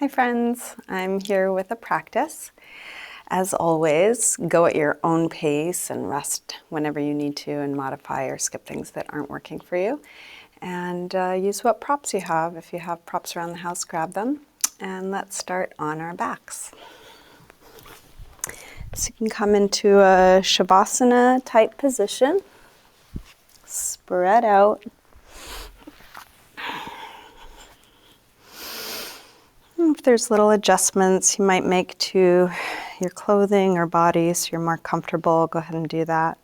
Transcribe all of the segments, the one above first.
Hi friends, I'm here with a practice. As always, go at your own pace and rest whenever you need to and modify or skip things that aren't working for you. And use what props you have. If you have props around the house, grab them. And let's start on our backs. So you can come into a Shavasana type position. Spread out. If there's little adjustments you might make to your clothing or body so you're more comfortable, go ahead and do that.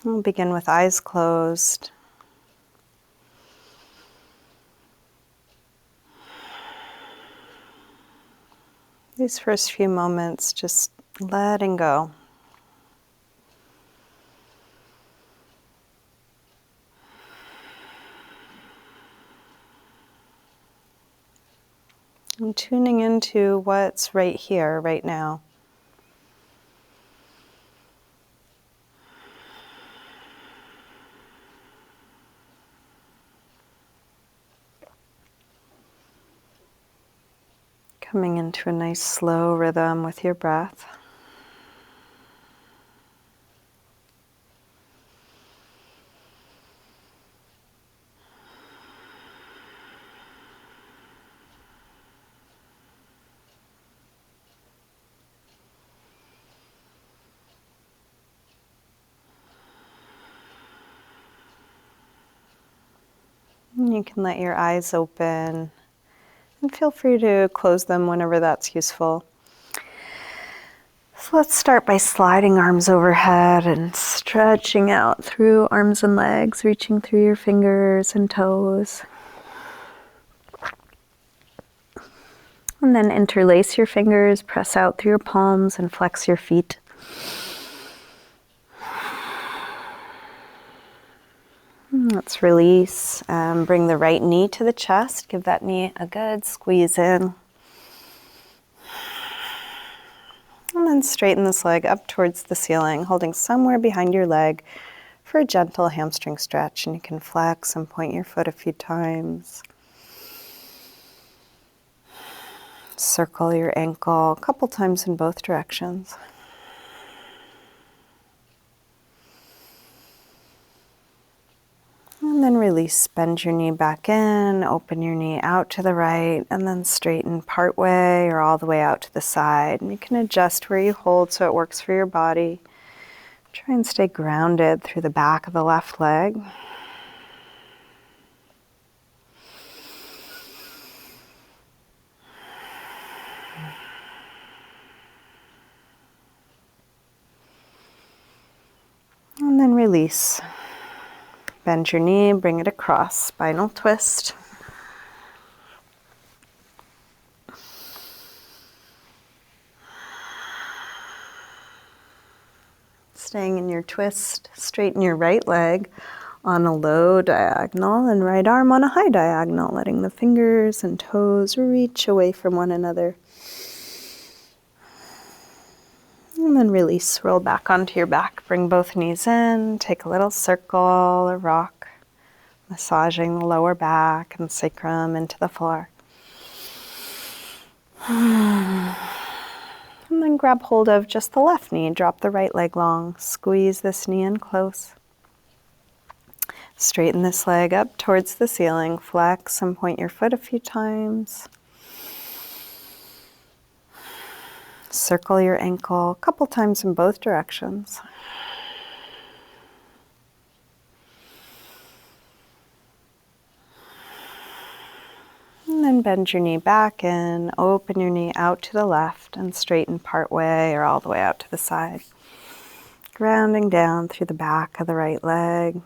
We'll begin with eyes closed. These first few moments, just letting go. And tuning into what's right here, right now. Coming into a nice slow rhythm with your breath. And you can let your eyes open and feel free to close them whenever that's useful. So let's start by sliding arms overhead and stretching out through arms and legs, reaching through your fingers and toes. And then interlace your fingers, press out through your palms and flex your feet. Let's release. Bring the right knee to the chest. Give that knee a good squeeze in. And then straighten this leg up towards the ceiling, holding somewhere behind your leg for a gentle hamstring stretch. And you can flex and point your foot a few times. Circle your ankle a couple times in both directions. And then release, bend your knee back in, open your knee out to the right, and then straighten part way or all the way out to the side. And you can adjust where you hold so it works for your body. Try and stay grounded through the back of the left leg. And then release. Bend your knee, bring it across, spinal twist. Staying in your twist, straighten your right leg on a low diagonal and right arm on a high diagonal, letting the fingers and toes reach away from one another. And then release, roll back onto your back, bring both knees in, take a little circle or rock, massaging the lower back and sacrum into the floor. And then grab hold of just the left knee, drop the right leg long, squeeze this knee in close. Straighten this leg up towards the ceiling, flex and point your foot a few times. Circle your ankle a couple times in both directions. And then bend your knee back in, open your knee out to the left and straighten part way or all the way out to the side. Grounding down through the back of the right leg.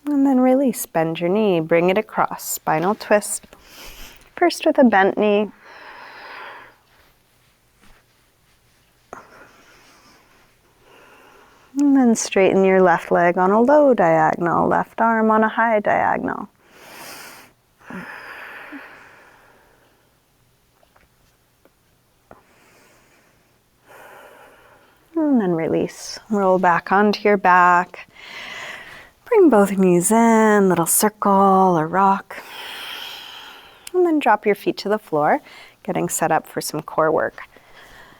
And then release, bend your knee, bring it across, spinal twist. First with a bent knee. And then straighten your left leg on a low diagonal, left arm on a high diagonal. and then release. Roll back onto your back. Bring both knees in, little circle or rock. And then drop your feet to the floor, getting set up for some core work.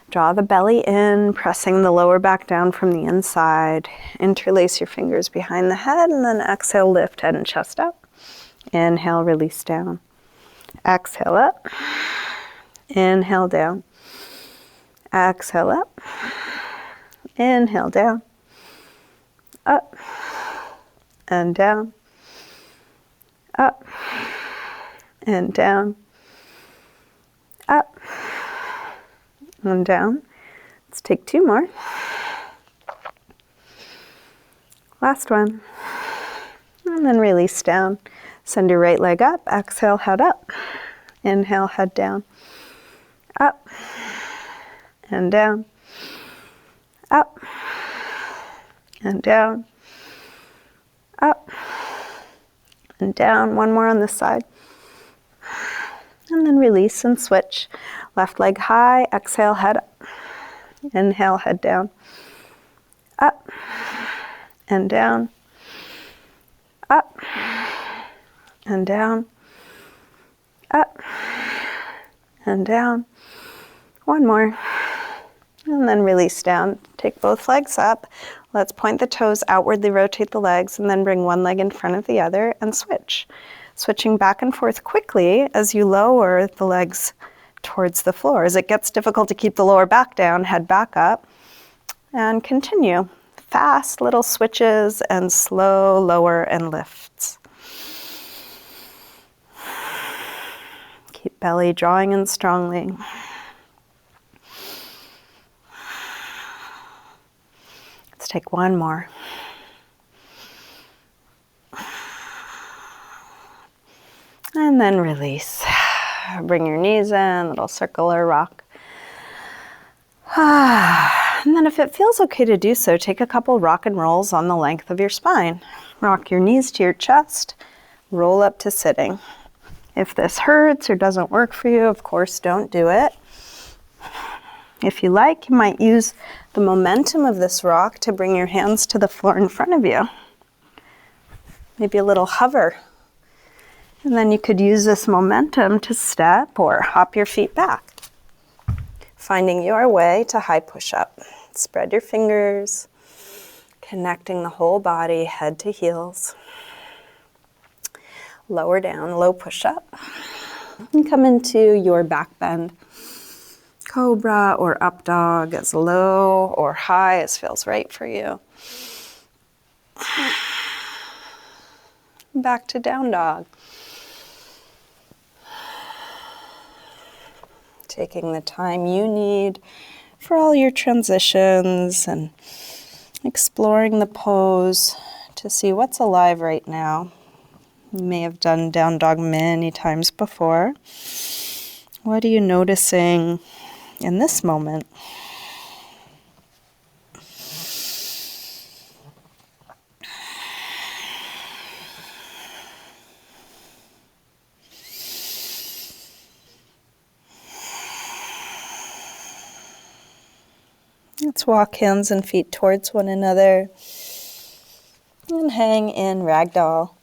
Draw the belly in, pressing the lower back down from the inside. Interlace your fingers behind the head and then exhale, lift head and chest up. Inhale, release down. Exhale up. Inhale down. Exhale up. Inhale down. Up and down. Up and down. Up and down. Let's take 2 more. Last one. And then release down. Send your right leg up. Exhale, head up. Inhale, head down. Up and down. Up and down. Up and down. One more on this side. And then release and switch. Left leg high, exhale, head up. Inhale, head down. Up and down. Up and down. Up and down. One more. And then release down. Take both legs up. Let's point the toes, outwardly rotate the legs, and then bring one leg in front of the other and switch. Switching back and forth quickly as you lower the legs towards the floor. As it gets difficult to keep the lower back down, head back up and continue. Fast little switches and slow lower and lifts. Keep belly drawing in strongly. Let's take one more. And then release. Bring your knees in, little circle or rock. And then if it feels okay to do so, take a couple rock and rolls on the length of your spine. Rock your knees to your chest, roll up to sitting. If this hurts or doesn't work for you, of course, don't do it. If you like, you might use the momentum of this rock to bring your hands to the floor in front of you. Maybe a little hover. And then you could use this momentum to step or hop your feet back. Finding your way to high push-up. Spread your fingers, connecting the whole body, head to heels. Lower down, low push-up. And come into your back bend. Cobra or up dog, as low or high as feels right for you. Back to down dog. Taking the time you need for all your transitions and exploring the pose to see what's alive right now. You may have done down dog many times before. What are you noticing in this moment? Let's walk hands and feet towards one another and hang in ragdoll.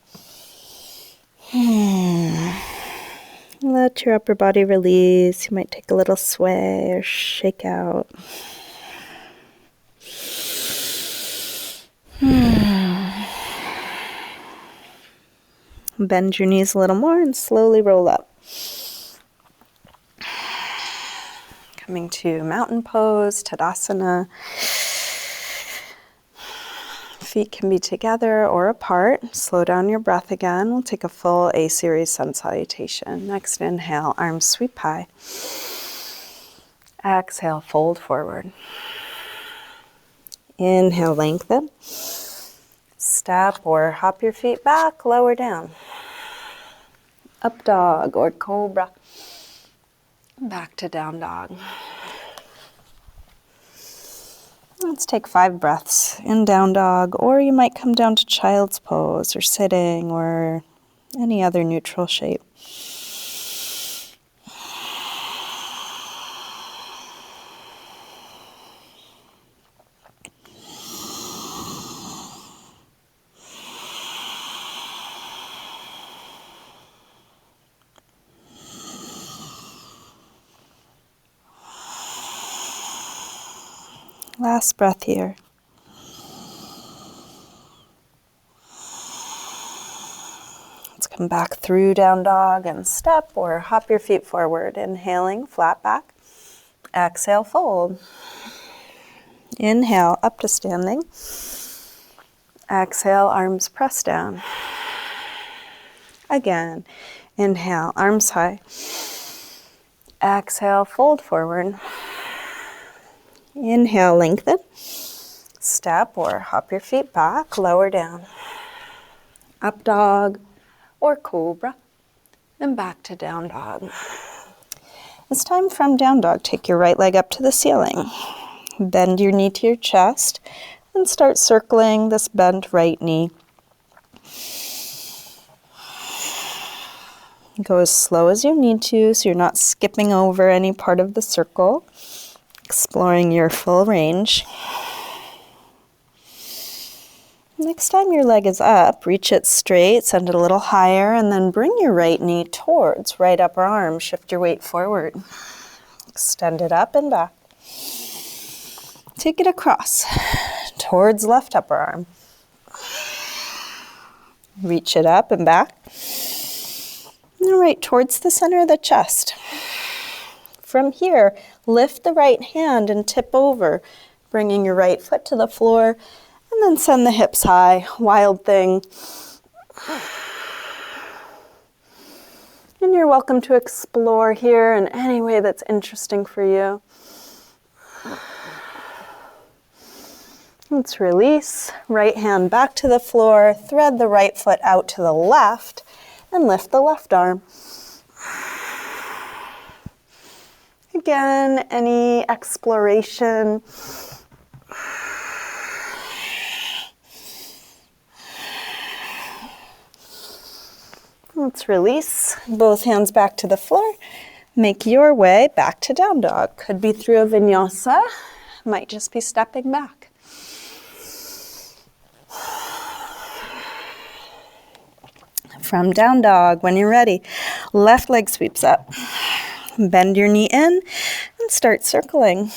Let your upper body release. You might take a little sway or shake out. Bend your knees a little more and slowly roll up. Coming to mountain pose, Tadasana. Feet can be together or apart. Slow down your breath again. We'll take a full A-series sun salutation. Next inhale, arms sweep high. Exhale, fold forward. Inhale, lengthen. Step or hop your feet back, lower down. Up dog or cobra. Back to down dog. Let's take 5 breaths in down dog, or you might come down to child's pose or sitting or any other neutral shape. Last breath here. Let's come back through down dog and step or hop your feet forward. Inhaling, flat back. Exhale, fold. Inhale, up to standing. Exhale, arms press down. Again, inhale, arms high. Exhale, fold forward. Inhale, lengthen. Step or hop your feet back, lower down. Up dog or cobra, and back to down dog. This time from down dog, take your right leg up to the ceiling. Bend your knee to your chest and start circling this bent right knee. Go as slow as you need to so you're not skipping over any part of the circle, exploring your full range. Next time your leg is up, reach it straight, send it a little higher, and then bring your right knee towards right upper arm. Shift your weight forward. Extend it up and back. Take it across towards left upper arm. Reach it up and back. And right towards the center of the chest. From here, lift the right hand and tip over, bringing your right foot to the floor, and then send the hips high, wild thing. And you're welcome to explore here in any way that's interesting for you. Let's release, right hand back to the floor, thread the right foot out to the left, and lift the left arm. Again, any exploration. Let's release, both hands back to the floor. Make your way back to down dog. Could be through a vinyasa, might just be stepping back. From down dog, when you're ready, left leg sweeps up. Bend your knee in and start circling.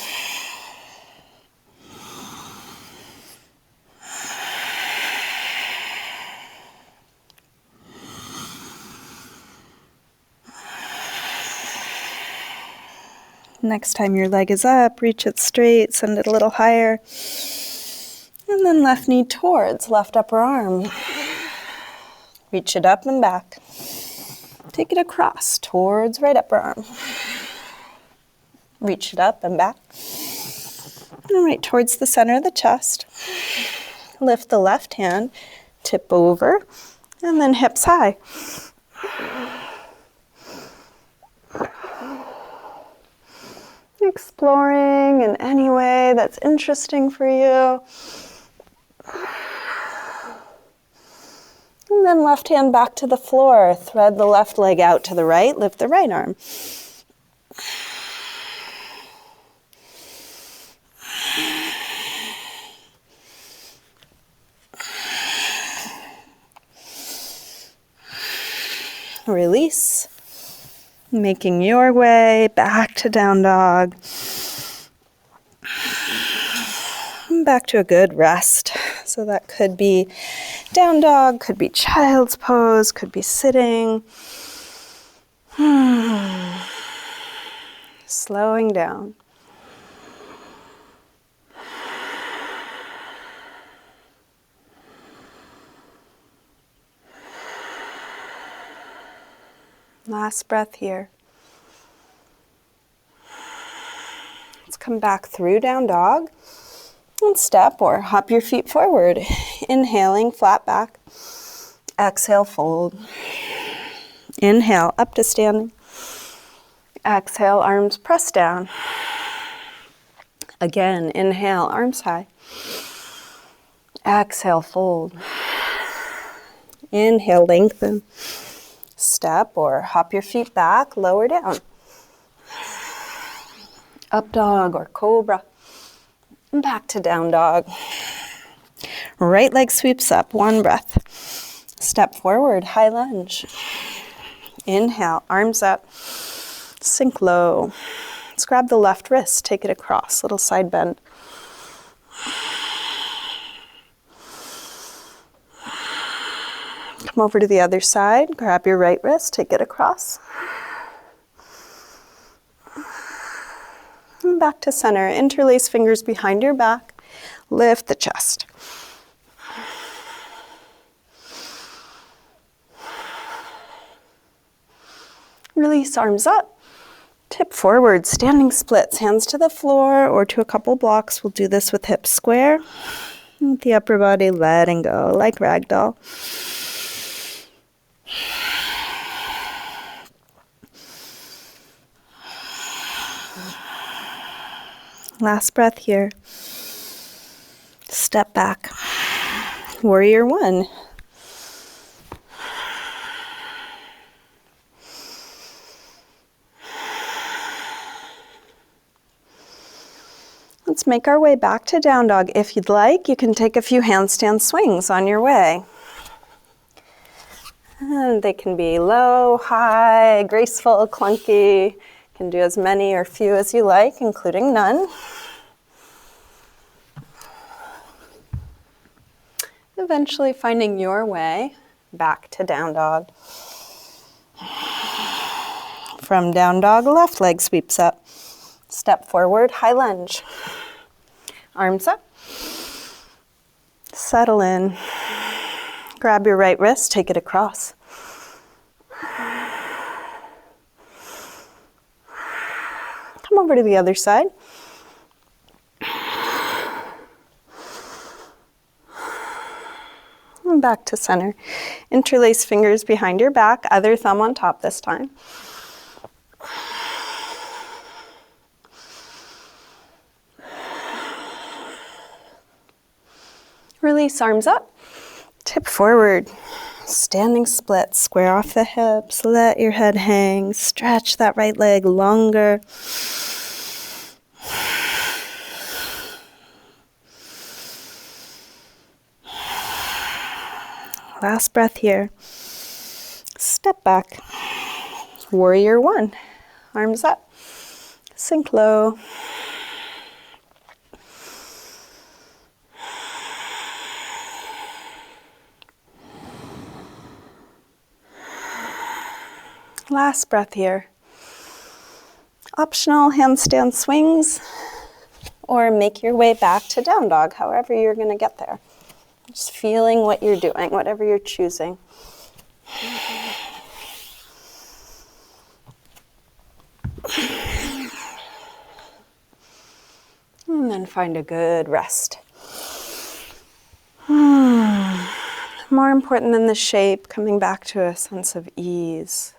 Next time your leg is up, reach it straight, send it a little higher. And then left knee towards left upper arm. Reach it up and back. Take it across towards right upper arm. Reach it up and back. And right towards the center of the chest. Lift the left hand, tip over, and then hips high. Exploring in any way that's interesting for you. And then left hand back to the floor. Thread the left leg out to the right. Lift the right arm. Release. Making your way back to down dog. Back to a good rest. So that could be down dog, could be child's pose, could be sitting. Slowing down. Last breath here. Let's come back through down dog. And step or hop your feet forward. Inhaling, flat back. Exhale, fold. Inhale, up to standing. Exhale, arms press down. Again, inhale, arms high. Exhale, fold. Inhale, lengthen. Step or hop your feet back, lower down. Up dog or cobra. Back to down dog. Right leg sweeps up, one breath. Step forward, high lunge. Inhale, arms up. Sink low. Let's grab the left wrist, take it across, little side bend. Come over to the other side, grab your right wrist, take it across. And back to center. Interlace fingers behind your back. Lift the chest. Release, arms up. Tip forward, standing splits, hands to the floor or to a couple blocks. We'll do this with hips square. With the upper body letting go, like ragdoll. Last breath here. Step back. Warrior one. Let's make our way back to down dog. If you'd like, you can take a few handstand swings on your way. And they can be low, high, graceful, clunky. You can do as many or few as you like, including none. Eventually finding your way back to down dog. From down dog, left leg sweeps up. Step forward, high lunge. Arms up. Settle in. Grab your right wrist, take it across. Come over to the other side. And back to center. Interlace fingers behind your back, other thumb on top this time. Release, arms up. Tip forward. Standing split, square off the hips, let your head hang, stretch that right leg longer. Last breath here. Step back. Warrior one. Arms up. Sink low. Last breath here. Optional handstand swings, or make your way back to down dog, however you're going to get there. Just feeling what you're doing, whatever you're choosing. And then find a good rest. More important than the shape, coming back to a sense of ease.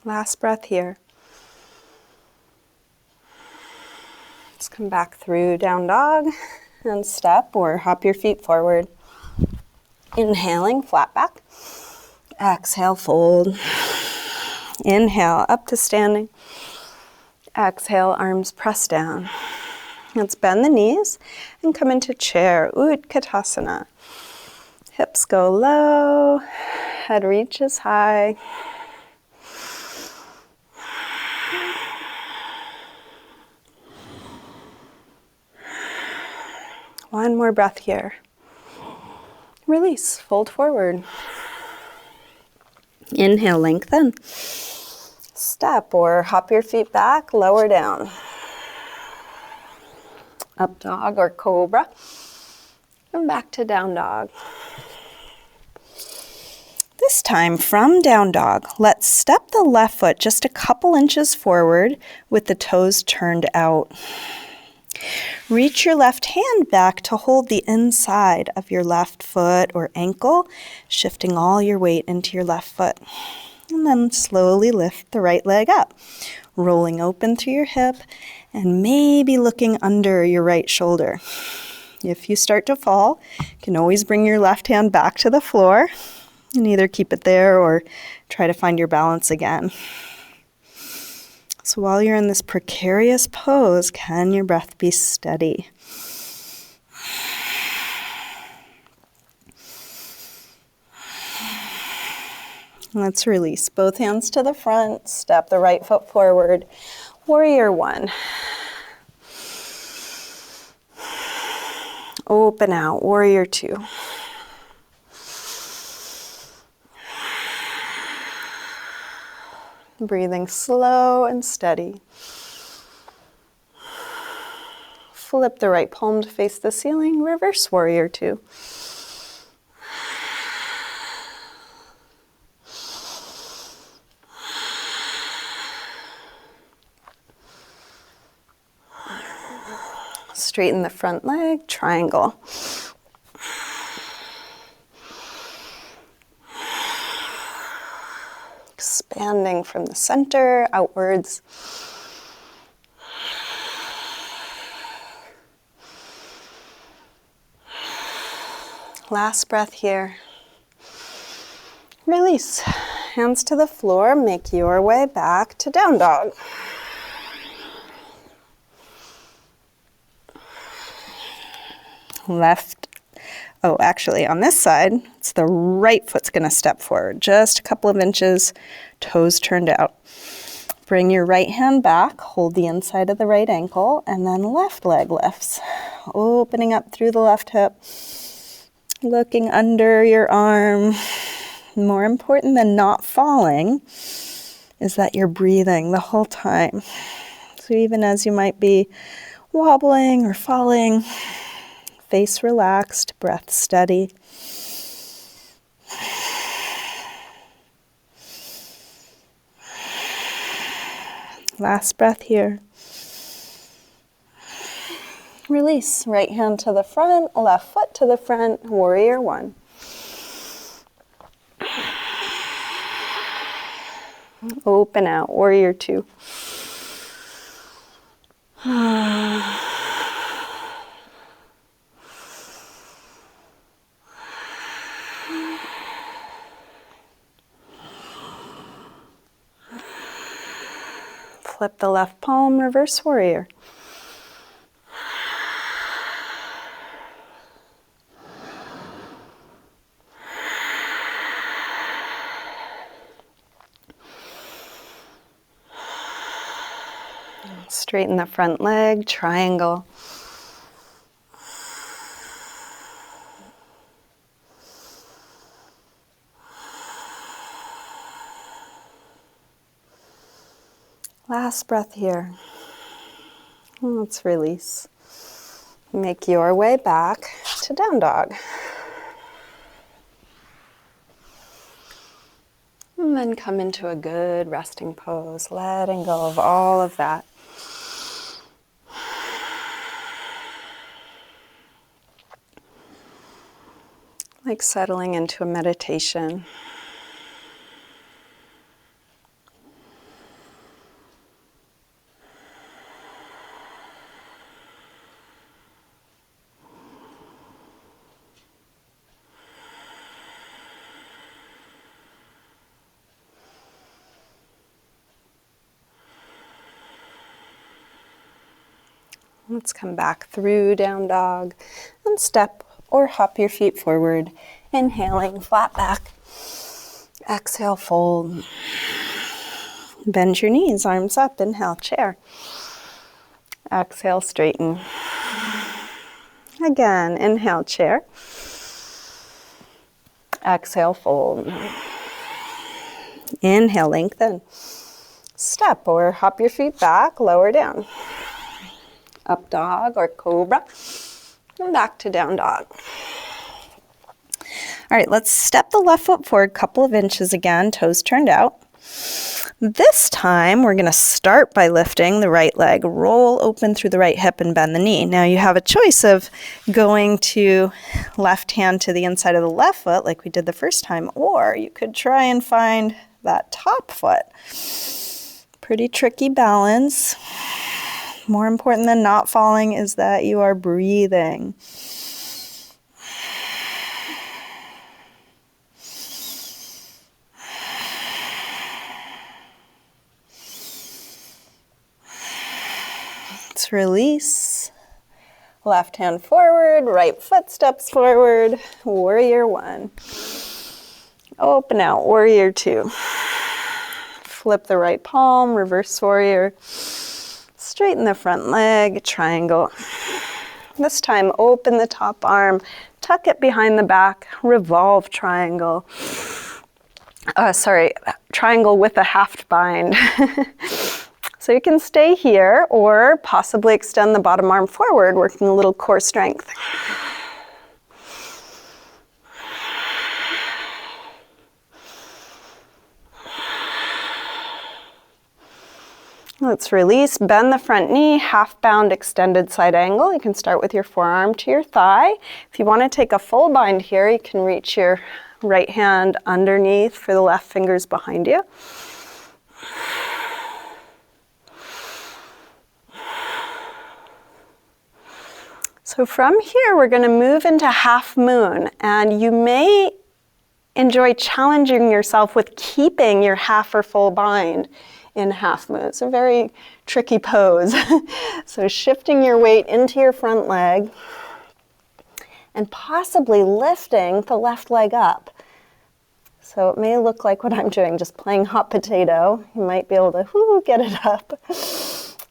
Last breath here. Let's come back through down dog and step or hop your feet forward. Inhaling, flat back. Exhale, fold. Inhale, up to standing. Exhale, arms press down. Let's bend the knees and come into chair, Utkatasana. Hips go low, head reaches high. One more breath here. Release, fold forward. Inhale, lengthen. Step or hop your feet back, lower down. Up dog or cobra. And back to down dog. This time from down dog, let's step the left foot just a couple inches forward with the toes turned out. Reach your left hand back to hold the inside of your left foot or ankle, shifting all your weight into your left foot. And then slowly lift the right leg up, rolling open through your hip and maybe looking under your right shoulder. If you start to fall, you can always bring your left hand back to the floor and either keep it there or try to find your balance again. So while you're in this precarious pose, can your breath be steady? Let's release. Both hands to the front, step the right foot forward. Warrior one. Open out, warrior two. Breathing slow and steady. Flip the right palm to face the ceiling, reverse warrior two. Straighten the front leg, triangle. Expanding from the center outwards. Last breath here. Release. Hands to the floor, make your way back to down dog. Actually on this side, it's the right foot's gonna step forward, just a couple of inches, toes turned out. Bring your right hand back, hold the inside of the right ankle, and then left leg lifts. Opening up through the left hip, looking under your arm. More important than not falling is that you're breathing the whole time. So even as you might be wobbling or falling, face relaxed, breath steady. Last breath here. Release. Right hand to the front, left foot to the front, warrior one. Open out, warrior two. Flip the left palm, reverse warrior. Straighten the front leg, triangle. Last breath here. Let's release. Make your way back to down dog. And then come into a good resting pose, letting go of all of that. Like settling into a meditation. Let's come back through down dog and step or hop your feet forward. Inhaling, flat back. Exhale, fold. Bend your knees, arms up. Inhale, chair. Exhale, straighten. Again, inhale, chair. Exhale, fold. Inhale, lengthen. Step or hop your feet back, lower down. Up dog or cobra. And back to down dog. All right, let's step the left foot forward a couple of inches again, toes turned out. This time, we're going to start by lifting the right leg, roll open through the right hip and bend the knee. Now you have a choice of going to left hand to the inside of the left foot like we did the first time, or you could try and find that top foot. Pretty tricky balance. More important than not falling is that you are breathing. Let's release. Left hand forward, right foot steps forward. Warrior one. Open out, warrior two. Flip the right palm, reverse warrior. Straighten the front leg, triangle. This time, open the top arm, tuck it behind the back, revolve triangle. Triangle with a half bind. So you can stay here or possibly extend the bottom arm forward, working a little core strength. Let's release, bend the front knee, half bound extended side angle. You can start with your forearm to your thigh. If you want to take a full bind here, you can reach your right hand underneath for the left fingers behind you. So from here, we're going to move into half moon, and you may enjoy challenging yourself with keeping your half or full bind in half moon. It's a very tricky pose. So shifting your weight into your front leg and possibly lifting the left leg up. So it may look like what I'm doing, just playing hot potato. You might be able to get it up.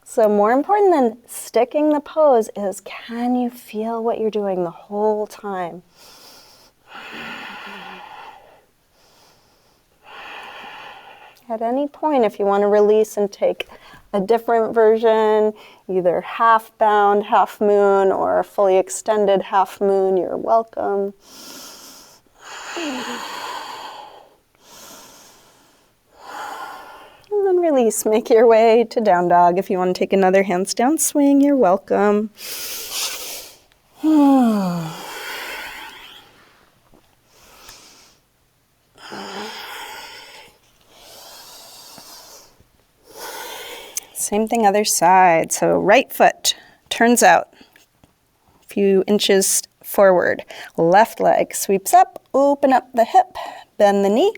So more important than sticking the pose is, can you feel what you're doing the whole time? At any point, if you want to release and take a different version, either half bound, half moon, or a fully extended half moon, you're welcome. And then release, make your way to down dog. If you want to take another hands down swing, you're welcome. Same thing other side. So right foot turns out a few inches forward. Left leg sweeps up, open up the hip, bend the knee.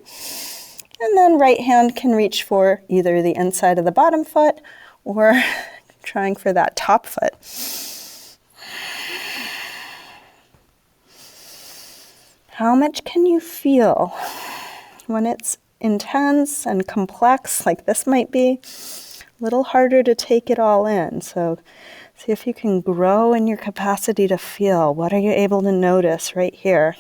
And then right hand can reach for either the inside of the bottom foot or trying for that top foot. How much can you feel when it's intense and complex, like this might be? A little harder to take it all in. So see if you can grow in your capacity to feel. What are you able to notice right here?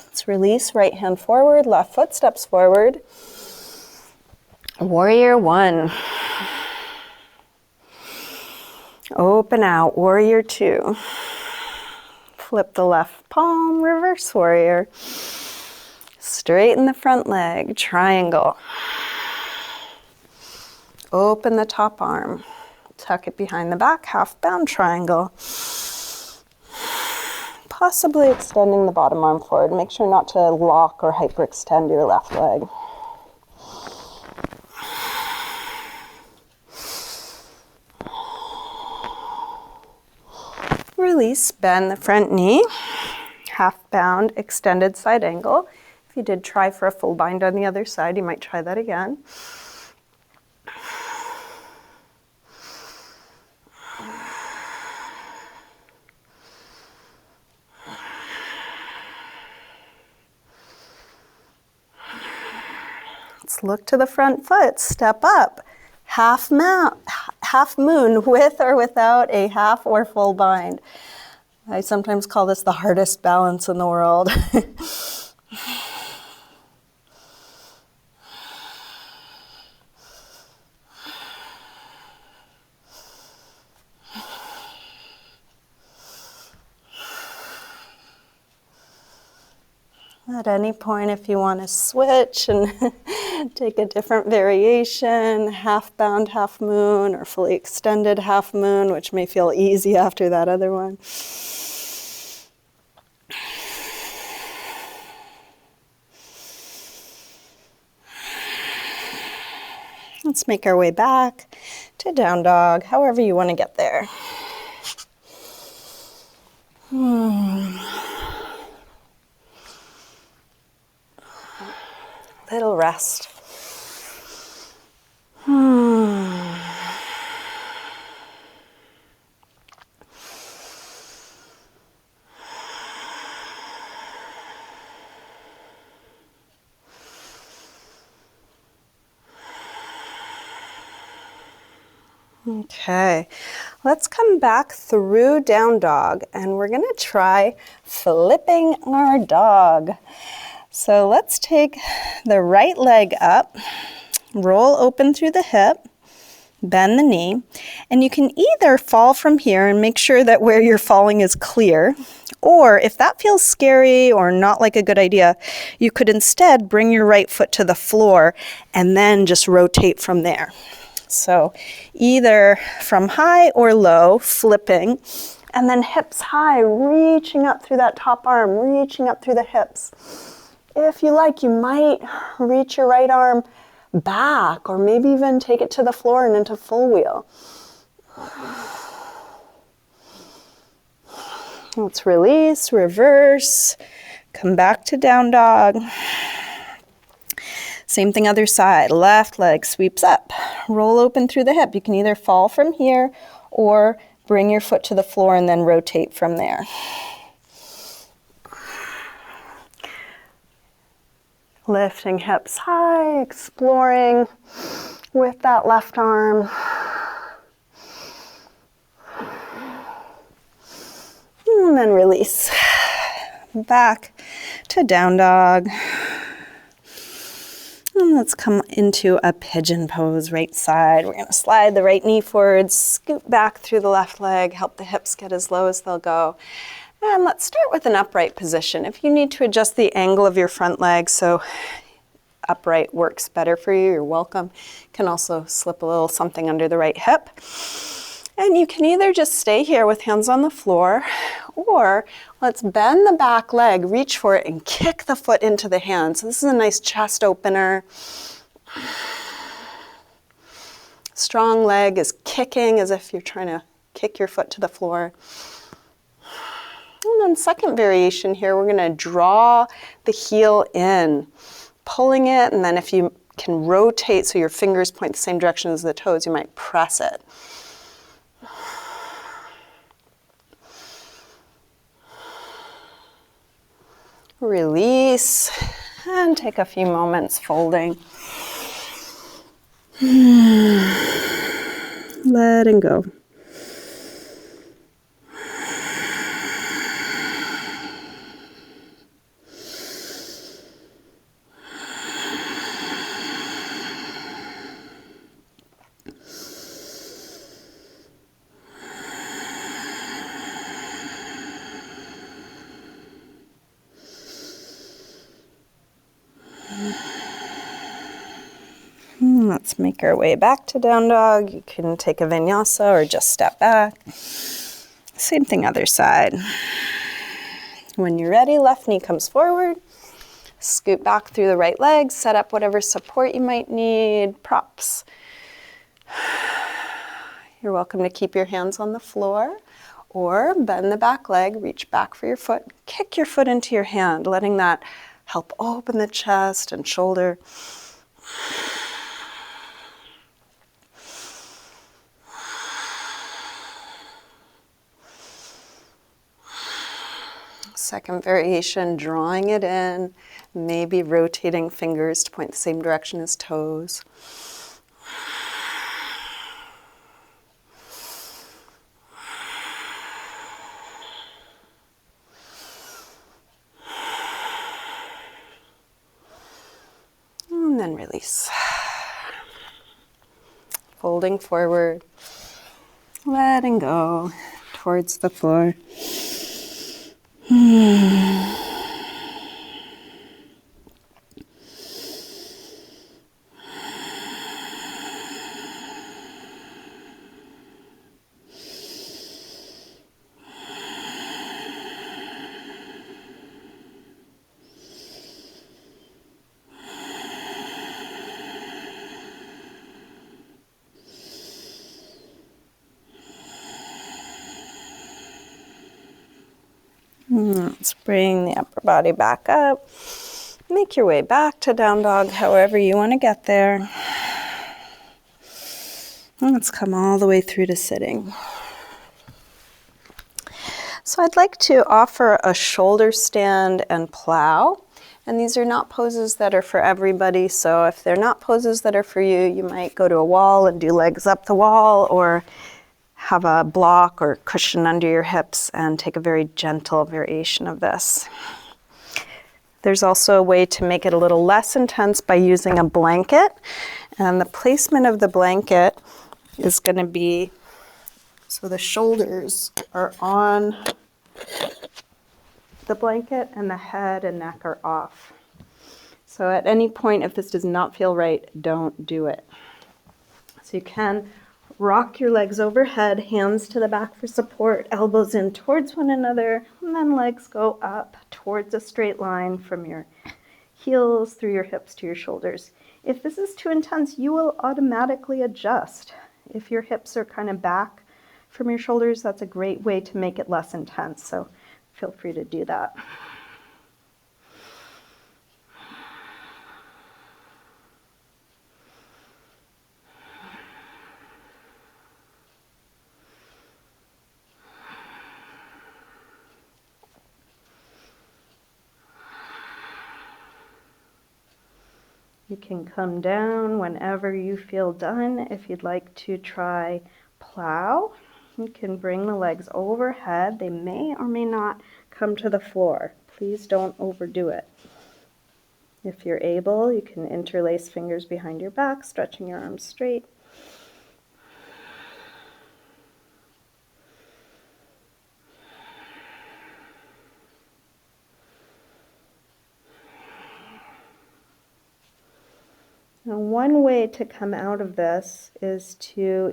Let's release, right hand forward, left foot steps forward. Warrior one. Open out, warrior two. Flip the left palm, reverse warrior. Straighten the front leg, triangle. Open the top arm. Tuck it behind the back, half bound triangle. Possibly extending the bottom arm forward. Make sure not to lock or hyperextend your left leg. Release, bend the front knee, half bound, extended side angle. If you did try for a full bind on the other side, you might try that again. Let's look to the front foot, step up. Half moon with or without a half or full bind. I sometimes call this the hardest balance in the world. At any point, if you want to switch and take a different variation, half bound, half moon, or fully extended half moon, which may feel easy after that other one. Let's make our way back to down dog, however you want to get there. Little rest. Okay, let's come back through down dog and we're gonna try flipping our dog. So let's take the right leg up, roll open through the hip, bend the knee, and you can either fall from here and make sure that where you're falling is clear, or if that feels scary or not like a good idea, you could instead bring your right foot to the floor and then just rotate from there. So either from high or low, flipping, and then hips high, reaching up through that top arm, reaching up through the hips. If you like, you might reach your right arm back or maybe even take it to the floor and into full wheel. Let's release, reverse, come back to down dog. Same thing other side, left leg sweeps up, roll open through the hip. You can either fall from here or bring your foot to the floor and then rotate from there. Lifting hips high, exploring with that left arm. And then release. Back to down dog. And let's come into a pigeon pose, right side. We're gonna slide the right knee forward, scoot back through the left leg, help the hips get as low as they'll go. And let's start with an upright position. If you need to adjust the angle of your front leg so upright works better for you, you're welcome. You can also slip a little something under the right hip. And you can either just stay here with hands on the floor, or let's bend the back leg, reach for it, and kick the foot into the hand. So this is a nice chest opener. Strong leg is kicking as if you're trying to kick your foot to the floor. And then second variation here, we're gonna draw the heel in, pulling it, and then if you can rotate so your fingers point the same direction as the toes, you might press it. Release and take a few moments folding. Letting go. Let's make our way back to down dog. You can take a vinyasa or just step back. Same thing other side. When you're ready, left knee comes forward. Scoot back through the right leg. Set up whatever support you might need. Props. You're welcome to keep your hands on the floor or bend the back leg. Reach back for your foot. Kick your foot into your hand, letting that help open the chest and shoulder. Second variation, drawing it in, maybe rotating fingers to point the same direction as toes. And then release. Folding forward, letting go towards the floor. Let's bring the upper body back up. Make your way back to down dog, however you want to get there. And let's come all the way through to sitting. So I'd like to offer a shoulder stand and plow. And these are not poses that are for everybody. So if they're not poses that are for you, you might go to a wall and do legs up the wall, or have a block or cushion under your hips and take a very gentle variation of this. There's also a way to make it a little less intense by using a blanket. And the placement of the blanket is going to be so the shoulders are on the blanket and the head and neck are off. So at any point, if this does not feel right, don't do it. So you can rock your legs overhead, hands to the back for support, elbows in towards one another, and then legs go up towards a straight line from your heels through your hips to your shoulders. If this is too intense, you will automatically adjust. If your hips are kind of back from your shoulders, that's a great way to make it less intense. So feel free to do that. You can come down whenever you feel done. If you'd like to try plow, you can bring the legs overhead. They may or may not come to the floor. Please don't overdo it. If you're able, you can interlace fingers behind your back, stretching your arms straight. Now, one way to come out of this is to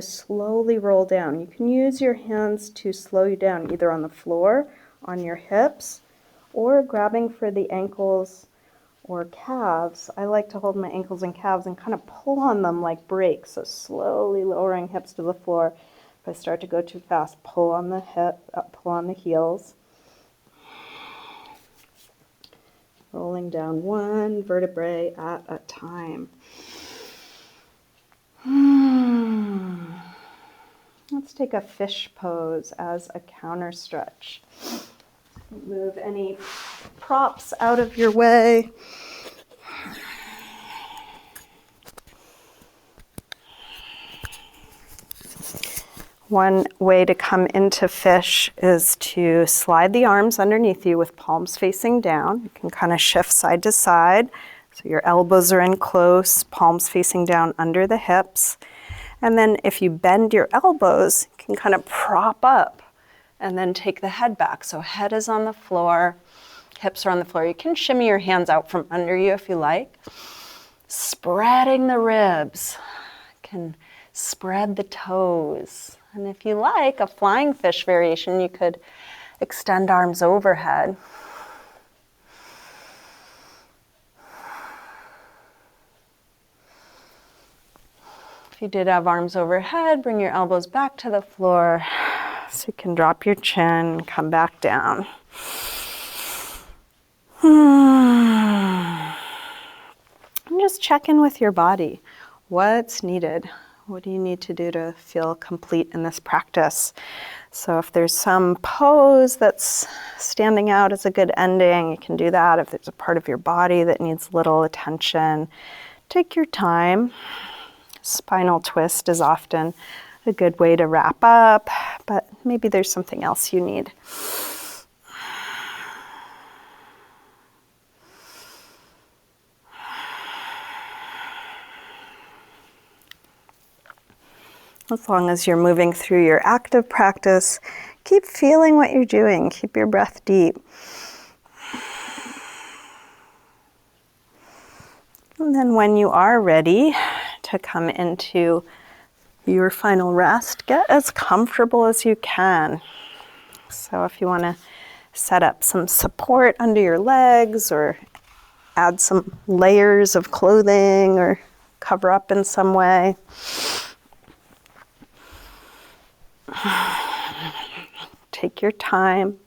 slowly roll down. You can use your hands to slow you down, either on the floor, on your hips, or grabbing for the ankles or calves. I like to hold my ankles and calves and kind of pull on them like brakes. So slowly lowering hips to the floor. If I start to go too fast, pull on the hip, pull on the heels. Rolling down one vertebrae at a time. Let's take a fish pose as a counter stretch. Move any props out of your way. One way to come into fish is to slide the arms underneath you with palms facing down. You can kind of shift side to side. So your elbows are in close, palms facing down under the hips. And then if you bend your elbows, you can kind of prop up and then take the head back. So head is on the floor, hips are on the floor. You can shimmy your hands out from under you if you like. Spreading the ribs. You can spread the toes. And if you like a flying fish variation, you could extend arms overhead. If you did have arms overhead, bring your elbows back to the floor so you can drop your chin, come back down. And just check in with your body. What's needed? What do you need to do to feel complete in this practice? So if there's some pose that's standing out as a good ending, you can do that. If there's a part of your body that needs little attention, take your time. Spinal twist is often a good way to wrap up, but maybe there's something else you need. As long as you're moving through your active practice, keep feeling what you're doing. Keep your breath deep. And then when you are ready to come into your final rest, get as comfortable as you can. So if you want to set up some support under your legs or add some layers of clothing or cover up in some way. Take your time.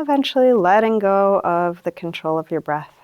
eventually letting go of the control of your breath.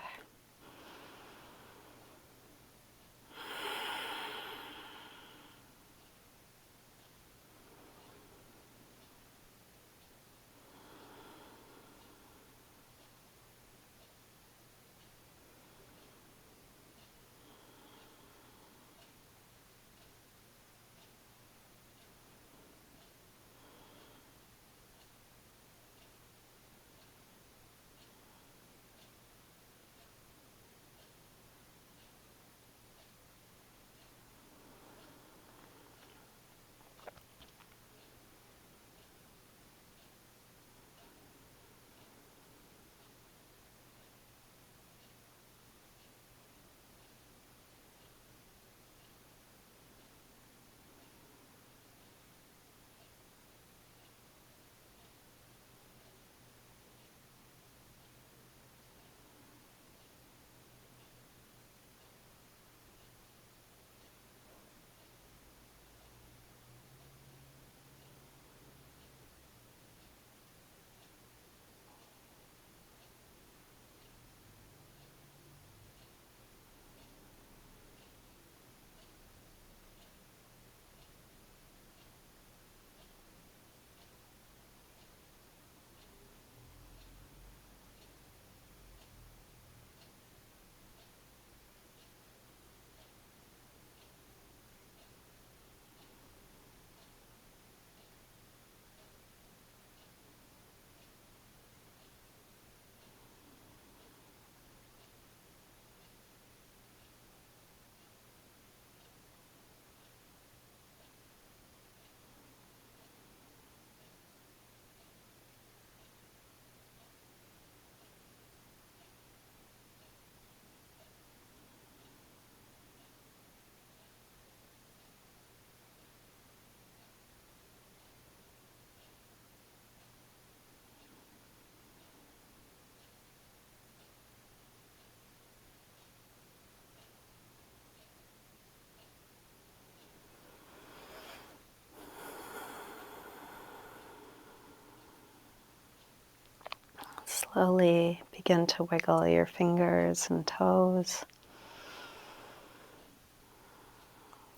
Slowly begin to wiggle your fingers and toes,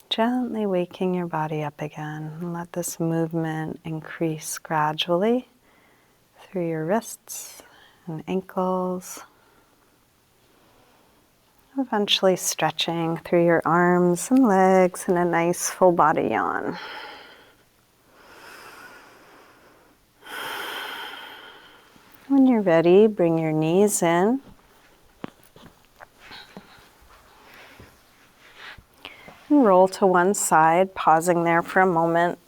gently waking your body up again. And let this movement increase gradually through your wrists and ankles, eventually stretching through your arms and legs in a nice full body yawn. When you're ready, bring your knees in. And roll to one side, pausing there for a moment.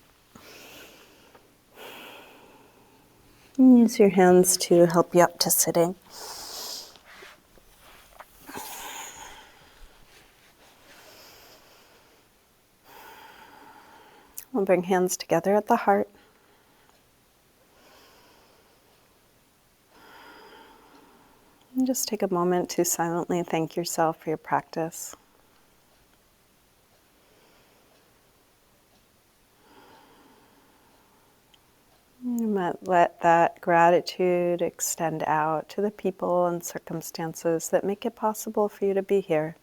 And use your hands to help you up to sitting. We'll bring hands together at the heart. And just take a moment to silently thank yourself for your practice. You might let that gratitude extend out to the people and circumstances that make it possible for you to be here.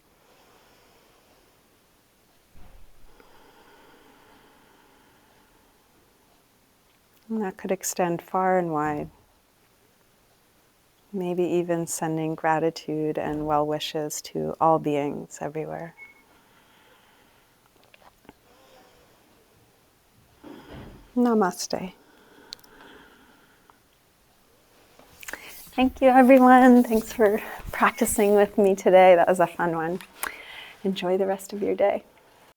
And that could extend far and wide. Maybe even sending gratitude and well wishes to all beings everywhere. Namaste. Thank you, everyone. Thanks for practicing with me today. That was a fun one. Enjoy the rest of your day.